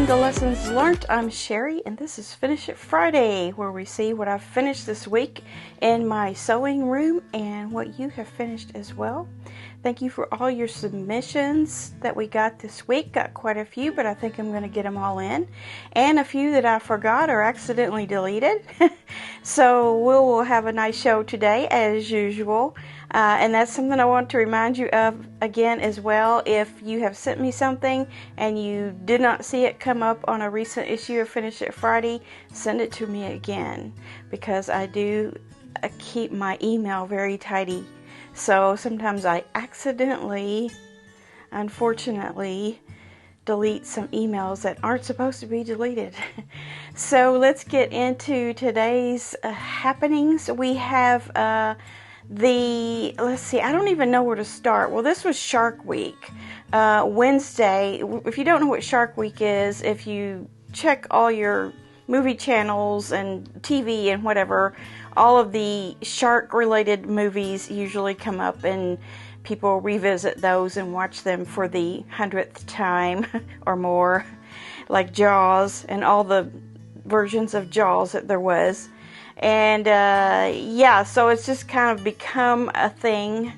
welcome to Lessons Learnt. I'm Sherry, and this is Finish It Friday, where we see what I've finished this week in my sewing room and what you have finished as well. Thank you for all your submissions that we got this week. Got quite a few, but I think I'm going to get them all in. And a few that I forgot or accidentally deleted. So we'll have a nice show today, as usual. And that's something I want to remind you of again as well. If you have sent me something and you did not see it come up on a recent issue of Finish It Friday, send it to me again, because I do keep my email very tidy. So sometimes I accidentally, unfortunately, delete some emails that aren't supposed to be deleted. So let's get into today's happenings. We have let's see, I don't even know where to start. Well, this was Shark Week, Wednesday. If you don't know what Shark Week is, if you check all your movie channels and TV and whatever, all of the shark-related movies usually come up, and people revisit those and watch them for the 100th time or more, like Jaws and all the versions of Jaws that there was. And yeah, so it's just kind of become a thing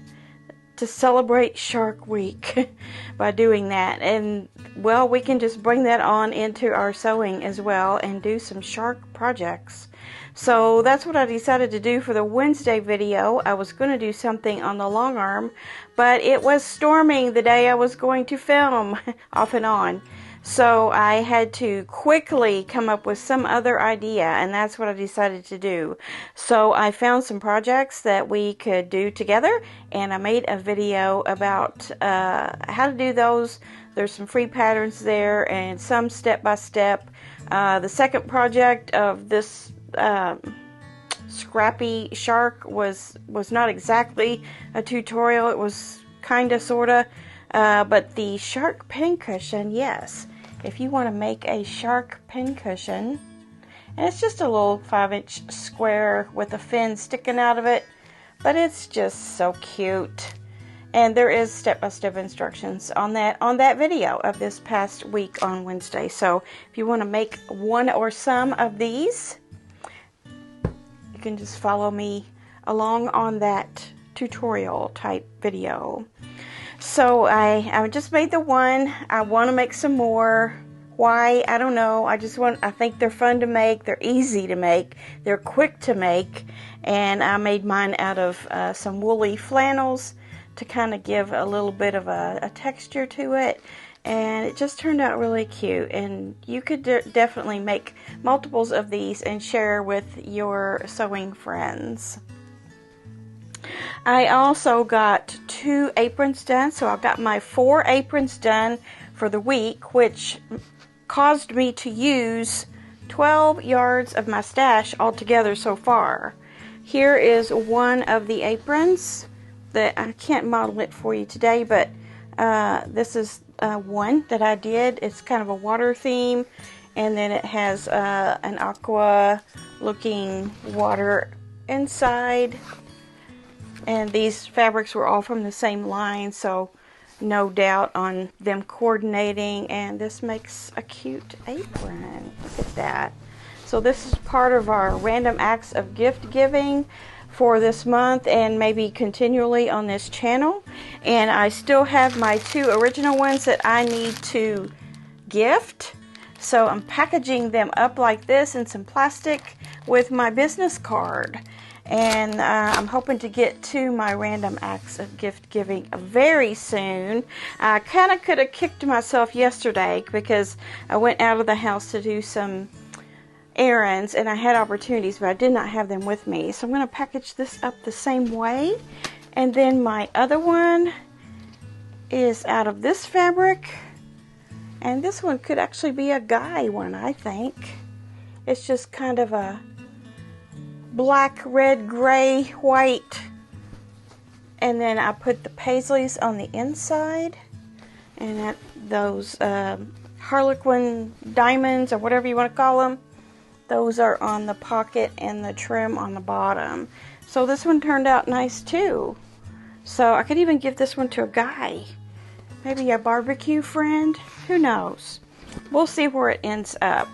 to celebrate Shark Week by doing that. And well, we can just bring that on into our sewing as well and do some shark projects. So that's what I decided to do for the Wednesday video. I was going to do something on the long arm, but it was storming the day I was going to film off and on. So I had to quickly come up with some other idea, and that's what I decided to do. So I found some projects that we could do together, and I made a video about how to do those. There's some free patterns there and some step-by-step. The second project of this scrappy shark was not exactly a tutorial. It was kinda sorta, but the shark pincushion, yes. If you want to make a shark pincushion, and it's just a little 5-inch square with a fin sticking out of it, but it's just so cute. And there is step-by-step instructions on that video of this past week on Wednesday. So if you want to make one or some of these, you can just follow me along on that tutorial type video. So I just made the one. I want to make some more. Why? I don't know. I think they're fun to make. They're easy to make. They're quick to make. And I made mine out of some woolly flannels to kind of give a little bit of a texture to it. And it just turned out really cute. And you could definitely make multiples of these and share with your sewing friends. I also got 2 aprons done, so I got my 4 aprons done for the week, which caused me to use 12 yards of my stash altogether so far. Here is one of the aprons that I can't model it for you today, but this is one that I did. It's kind of a water theme, and then it has an aqua looking water inside. And these fabrics were all from the same line, so no doubt on them coordinating. And this makes a cute apron. Look at that. So this is part of our random acts of gift giving for this month and maybe continually on this channel. And I still have my 2 original ones that I need to gift. So I'm packaging them up like this in some plastic with my business card. And I'm hoping to get to my random acts of gift giving very soon. I kind of could have kicked myself yesterday because I went out of the house to do some errands and I had opportunities, but I did not have them with me. So I'm going to package this up the same way. And then my other one is out of this fabric. And this one could actually be a guy one, I think. It's just kind of a black, red, gray, white, and then I put the paisleys on the inside, and those Harlequin diamonds, or whatever you want to call them, those are on the pocket and the trim on the bottom. So this one turned out nice too. So I could even give this one to a guy, maybe a barbecue friend, who knows. we'll see where it ends up.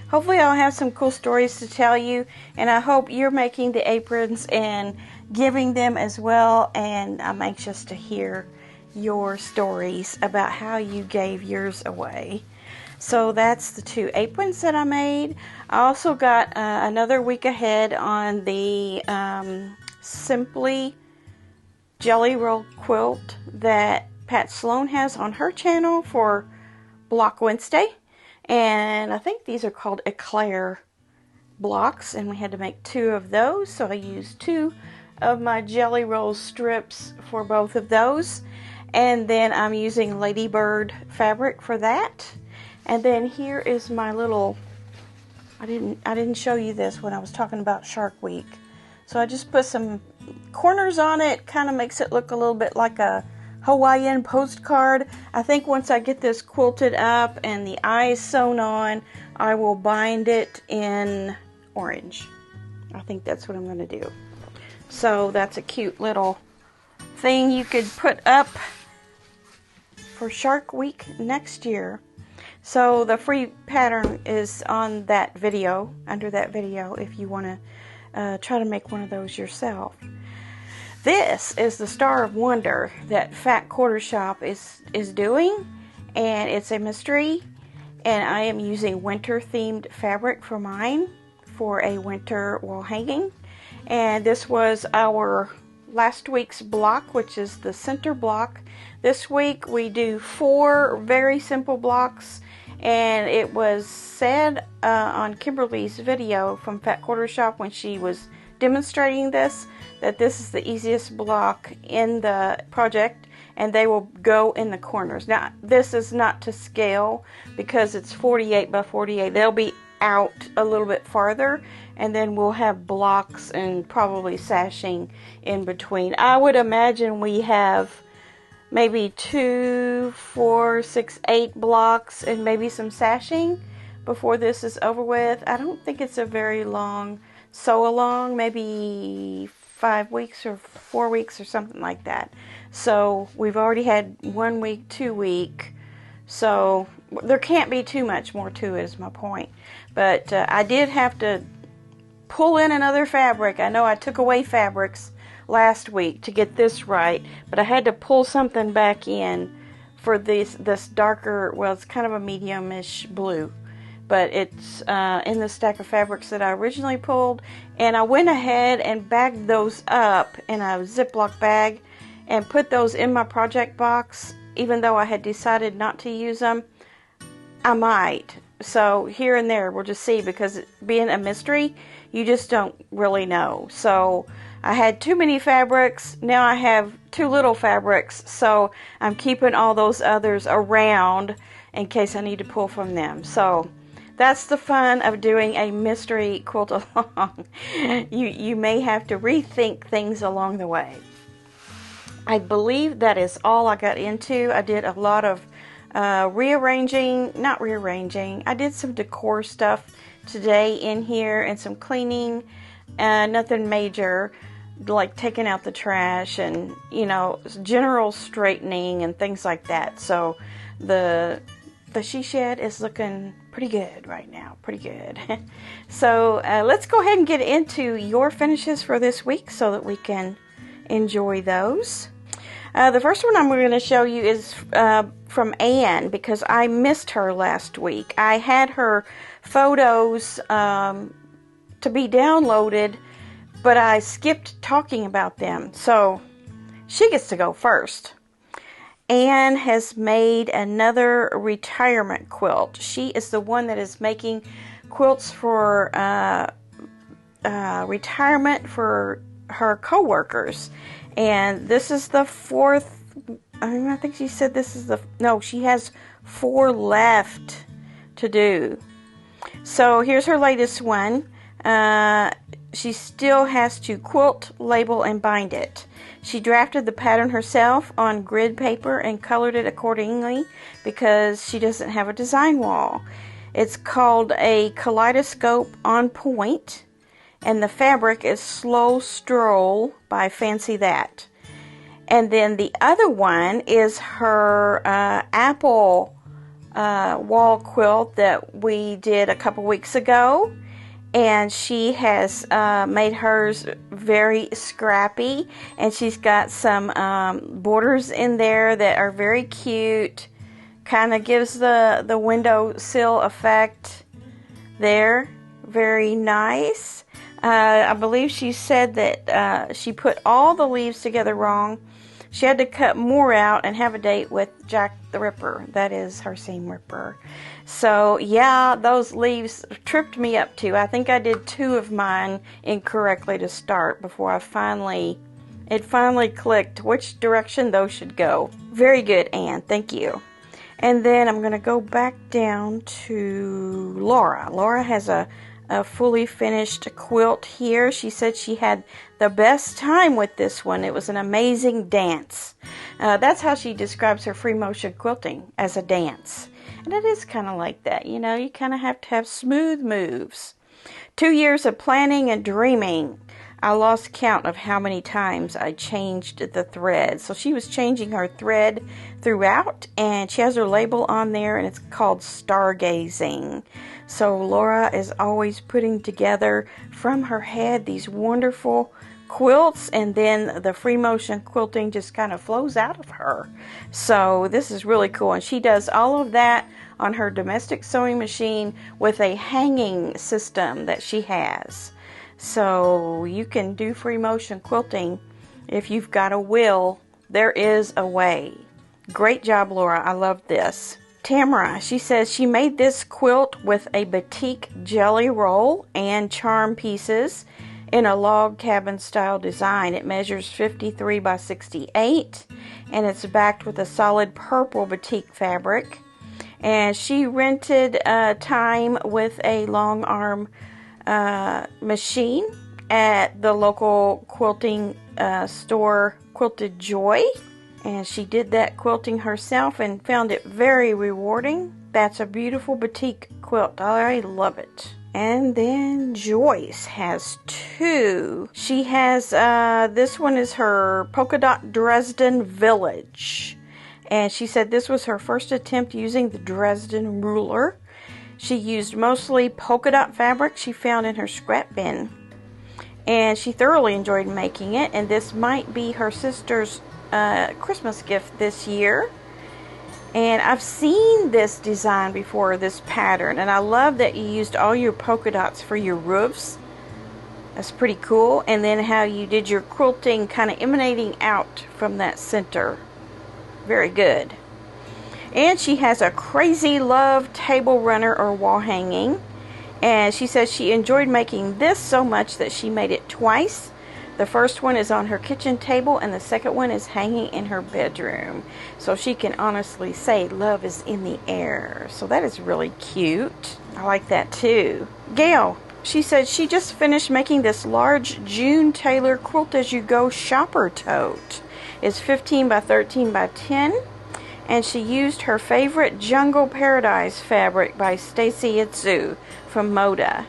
Hopefully I'll have some cool stories to tell you, and I hope you're making the aprons and giving them as well, and I'm anxious to hear your stories about how you gave yours away. So that's the 2 aprons that I made. I also got another week ahead on the Simply Jelly Roll quilt that Pat Sloan has on her channel for Block Wednesday. And I think these are called Eclair blocks, and we had to make 2 of those, so I used 2 of my jelly roll strips for both of those. And then I'm using Ladybird fabric for that. And then here is my little, I didn't show you this when I was talking about Shark Week. So I just put some corners on it, kind of makes it look a little bit like a Hawaiian postcard. I think once I get this quilted up and the eyes sewn on, I will bind it in orange. I think that's what I'm going to do. So that's a cute little thing you could put up for Shark Week next year. So the free pattern is on that video, under that video, if you want to try to make one of those yourself. This is the Star of Wonder that Fat Quarter Shop is doing, and it's a mystery, and I am using winter themed fabric for mine for a winter wall hanging. And this was our last week's block, which is the center block. This week we do 4 very simple blocks, and it was said on Kimberly's video from Fat Quarter Shop when she was demonstrating this, that this is the easiest block in the project, and they will go in the corners. Now, this is not to scale because it's 48 by 48. They'll be out a little bit farther, and then we'll have blocks and probably sashing in between. I would imagine we have maybe 2, 4, 6, 8 blocks and maybe some sashing before this is over with. I don't think it's a very long sew along, maybe 5 weeks or 4 weeks or something like that. So we've already had 1 week, 2 week, so there can't be too much more to it, is my point. But I did have to pull in another fabric. I know I took away fabrics last week to get this right, but I had to pull something back in for this darker, well, it's kind of a medium-ish blue, but it's in the stack of fabrics that I originally pulled, and I went ahead and bagged those up in a Ziploc bag and put those in my project box, even though I had decided not to use them. I might. So here and there, we'll just see, because being a mystery, you just don't really know. So I had too many fabrics. Now I have too little fabrics, so I'm keeping all those others around in case I need to pull from them. So that's the fun of doing a mystery quilt along. You may have to rethink things along the way. I believe that is all I got into. I did a lot of I did some decor stuff today in here and some cleaning, nothing major, like taking out the trash and, general straightening and things like that. So the she shed is looking pretty good right now, pretty good. So let's go ahead and get into your finishes for this week so that we can enjoy those. The first one I'm going to show you is from Anne, because I missed her last week. I had her photos to be downloaded, but I skipped talking about them. So she gets to go first. Anne has made another retirement quilt. She is the one that is making quilts for retirement for her co-workers. And this is the 4th, I think she said this is she has 4 left to do. So here's her latest one. She still has to quilt, label, and bind it. She drafted the pattern herself on grid paper and colored it accordingly because she doesn't have a design wall. It's called a Kaleidoscope on Point. And the fabric is Slow Stroll by Fancy That. And then the other one is her apple wall quilt that we did a couple weeks ago, and she has made hers very scrappy, and she's got some borders in there that are very cute. Kind of gives the windowsill effect there. Very nice. I believe she said that she put all the leaves together wrong. She had to cut more out and have a date with Jack the Ripper. That is her seam ripper. So yeah, those leaves tripped me up too. I think I did 2 of mine incorrectly to start before it finally clicked which direction those should go. Very good, Anne. Thank you. And then I'm going to go back down to Laura. Laura has a fully finished quilt here. She said she had the best time with this one. It was an amazing dance. That's how she describes her free motion quilting, as a dance. And it is kind of like that, you know, you kind of have to have smooth moves. 2 years of planning and dreaming. I lost count of how many times I changed the thread. So she was changing her thread throughout, and she has her label on there, and it's called Stargazing. So Laura is always putting together from her head these wonderful quilts, and then the free motion quilting just kind of flows out of her. So this is really cool, and she does all of that on her domestic sewing machine with a hanging system that she has. So you can do free motion quilting if you've got a will. There is a way. Great job, Laura. I love this. Tamara, she says she made this quilt with a batik jelly roll and charm pieces in a log cabin style design. It measures 53 by 68, and it's backed with a solid purple batik fabric. And she rented time with a long arm machine at the local quilting store, Quilted Joy. And she did that quilting herself and found it very rewarding. That's a beautiful batik quilt. I love it. And then Joyce has 2. She has, this one is her Polka Dot Dresden Village. And she said this was her first attempt using the Dresden ruler. She used mostly polka dot fabric she found in her scrap bin. And she thoroughly enjoyed making it. And this might be her sister's Christmas gift this year. And I've seen this design before, this pattern, and I love that you used all your polka dots for your roofs. That's pretty cool. And then how you did your quilting kind of emanating out from that center. Very good. And she has a Crazy Love table runner or wall hanging, and she says she enjoyed making this so much that she made it twice. The first one is on her kitchen table, and the second one is hanging in her bedroom. So she can honestly say love is in the air. So that is really cute. I like that too. Gail, she said she just finished making this large June Taylor Quilt As You Go shopper tote. It's 15 by 13 by 10. And she used her favorite Jungle Paradise fabric by Stacy Itzu from Moda.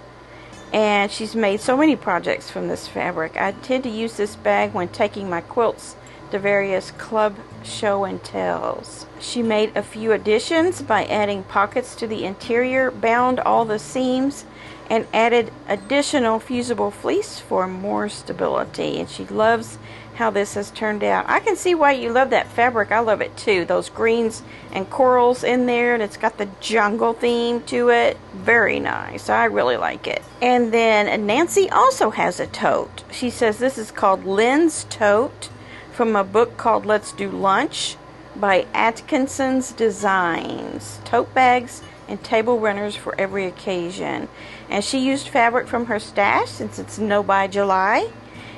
And she's made so many projects from this fabric. I tend to use this bag when taking my quilts to various club show and tells. She made a few additions by adding pockets to the interior, bound all the seams, and added additional fusible fleece for more stability. And she loves how this has turned out. I can see why you love that fabric. I love it too. Those greens and corals in there, and it's got the jungle theme to it. Very nice. I really like it. And then Nancy also has a tote. She says this is called Lynn's Tote from a book called Let's Do Lunch by Atkinson's Designs. Tote bags and table runners for every occasion. And she used fabric from her stash since it's No by July.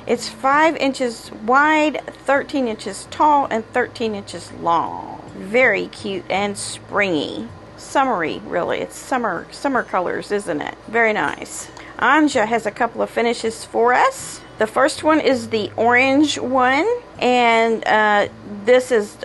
It's 5 inches wide, 13 inches tall, and 13 inches long. Very cute and springy. Summery, really. It's summer colors, isn't it? Very nice. Anja has a couple of finishes for us. The first one is the orange one, and this is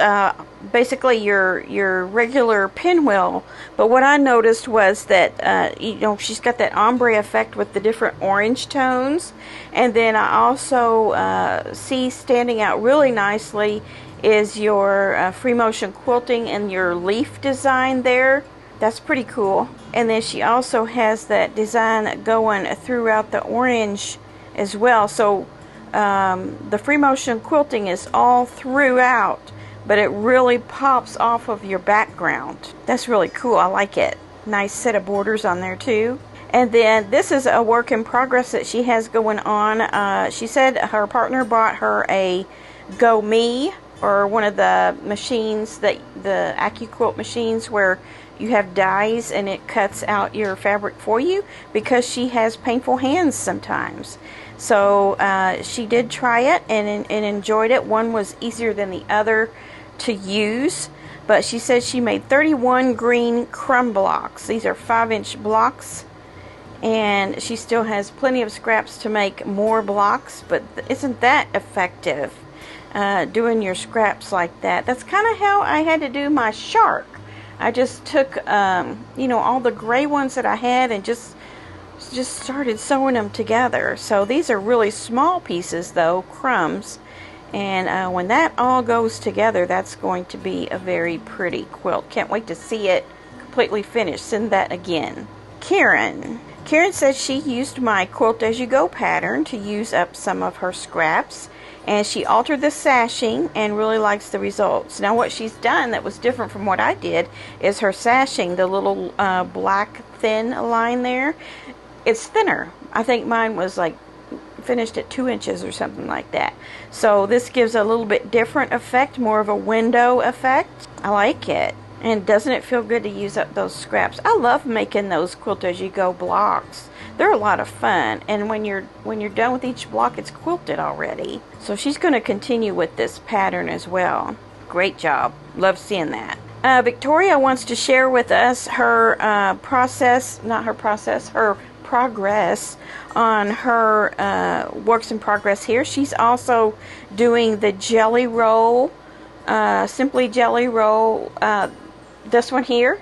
basically your regular pinwheel. But what I noticed was that she's got that ombre effect with the different orange tones, and then I also see standing out really nicely is your free motion quilting and your leaf design there. That's pretty cool. And then she also has that design going throughout the orange as well. So the free motion quilting is all throughout, but it really pops off of your background. That's really cool. I like it. Nice set of borders on there too. And then this is a work in progress that she has going on. She said her partner bought her a Go Me, or one of the machines, that the AccuQuilt machines where you have dies and it cuts out your fabric for you, because she has painful hands sometimes. So she did try it and enjoyed it. One was easier than the other to use, but she said she made 31 green crumb blocks. These are 5-inch blocks, and she still has plenty of scraps to make more blocks. But isn't that effective, doing your scraps like that? That's kind of how I had to do my shark. I just took all the gray ones that I had and just started sewing them together. So these are really small pieces though, crumbs, and when that all goes together, that's going to be a very pretty quilt. Can't wait to see it completely finished. Send that again. Karen says she used my Quilt As You Go pattern to use up some of her scraps, and she altered the sashing and really likes the results. Now what she's done that was different from what I did is her sashing, the little black thin line there, it's thinner. I think mine was like finished at 2 inches or something like that. So this gives a little bit different effect, more of a window effect. I like it. And doesn't it feel good to use up those scraps? I love making those Quilt As You Go blocks. They're a lot of fun, and when you're done with each block, it's quilted already. So she's going to continue with this pattern as well. Great job. Love seeing that. Victoria wants to share with us her her progress on her works in progress here. She's also doing the jelly roll, Simply Jelly Roll, this one here.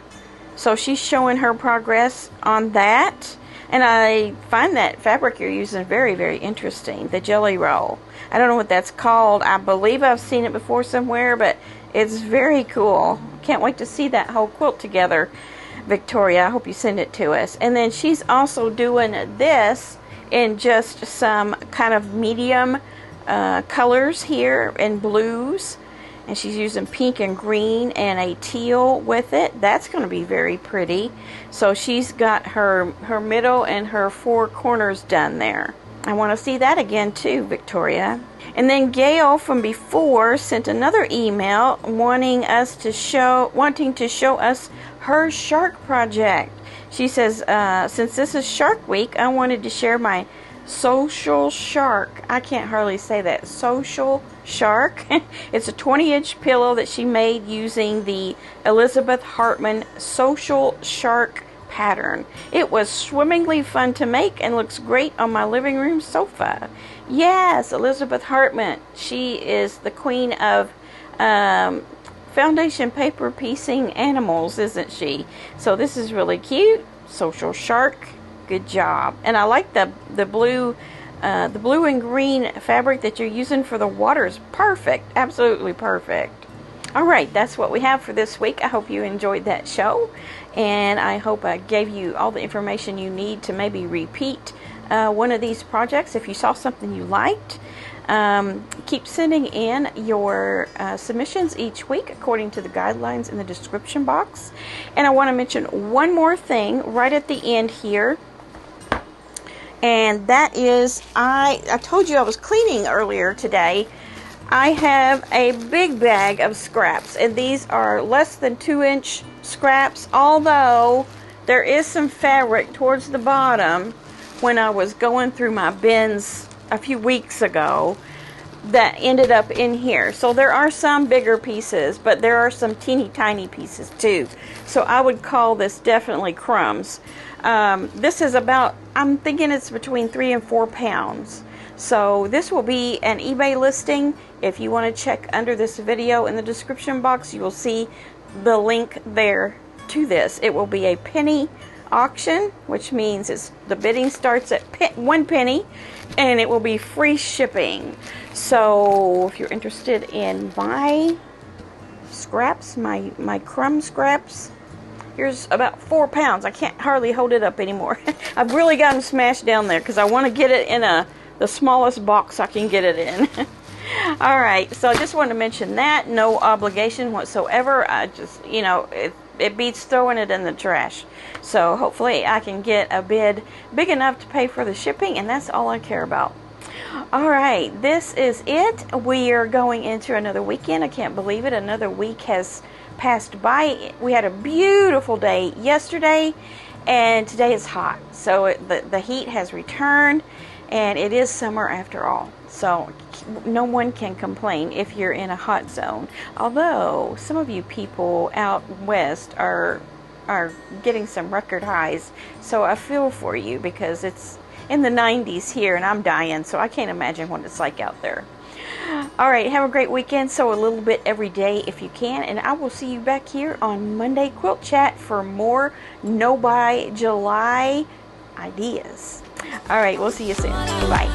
So she's showing her progress on that. And I find that fabric you're using very, very interesting, the jelly roll. I don't know what that's called. I believe I've seen it before somewhere, but it's very cool. Can't wait to see that whole quilt together, Victoria. I hope you send it to us. And then she's also doing this in just some kind of medium colors here, in blues. And she's using pink and green and a teal with it. That's going to be very pretty. So she's got her middle and her 4 corners done there. I want to see that again too, Victoria. And then Gail from before sent another email wanting to show us her shark project. She says, since this is Shark Week, I wanted to share my social shark. I can't hardly say that. Social shark. It's a 20-inch pillow that she made using the Elizabeth Hartman social shark pattern. It was swimmingly fun to make and looks great on my living room sofa. Yes, Elizabeth Hartman. She is the queen of foundation paper piecing animals, isn't she? So this is really cute. Social shark. Good job. And I like the blue and green fabric that you're using for the water is perfect. Absolutely perfect. All right, that's what we have for this week. I hope you enjoyed that show, and I hope I gave you all the information you need to maybe repeat one of these projects if you saw something you liked. Keep sending in your submissions each week according to the guidelines in the description box. And I want to mention one more thing right at the end here. And that is, I told you I was cleaning earlier today. I have a big bag of scraps, and these are less than 2-inch scraps, although there is some fabric towards the bottom when I was going through my bins a few weeks ago that ended up in here. So there are some bigger pieces, but there are some teeny tiny pieces too. So I would call this definitely crumbs. This is about, I'm thinking it's between 3 and 4 pounds. So this will be an eBay listing. If you want to check under this video in the description box, you will see the link there to this. It will be a penny auction, which means the bidding starts at 1 penny, and it will be free shipping. So if you're interested in my scraps, my crumb scraps, Here's about 4 pounds. I can't hardly hold it up anymore. I've really gotten smashed down there because I want to get it in the smallest box I can get it in. Alright, so I just wanted to mention that. No obligation whatsoever. I just, you know, it beats throwing it in the trash. So hopefully I can get a bid big enough to pay for the shipping, and that's all I care about. Alright, this is it. We are going into another weekend. I can't believe it. Another week has passed by. We had a beautiful day yesterday, and today is hot. So the heat has returned, and it is summer after all. So no one can complain if you're in a hot zone. Although some of you people out west are getting some record highs. So I feel for you, because it's in the 90s here and I'm dying. So I can't imagine what it's like out there. Alright, have a great weekend. Sew a little bit every day if you can. And I will see you back here on Monday Quilt Chat for more No Buy July ideas. Alright, we'll see you soon. Bye.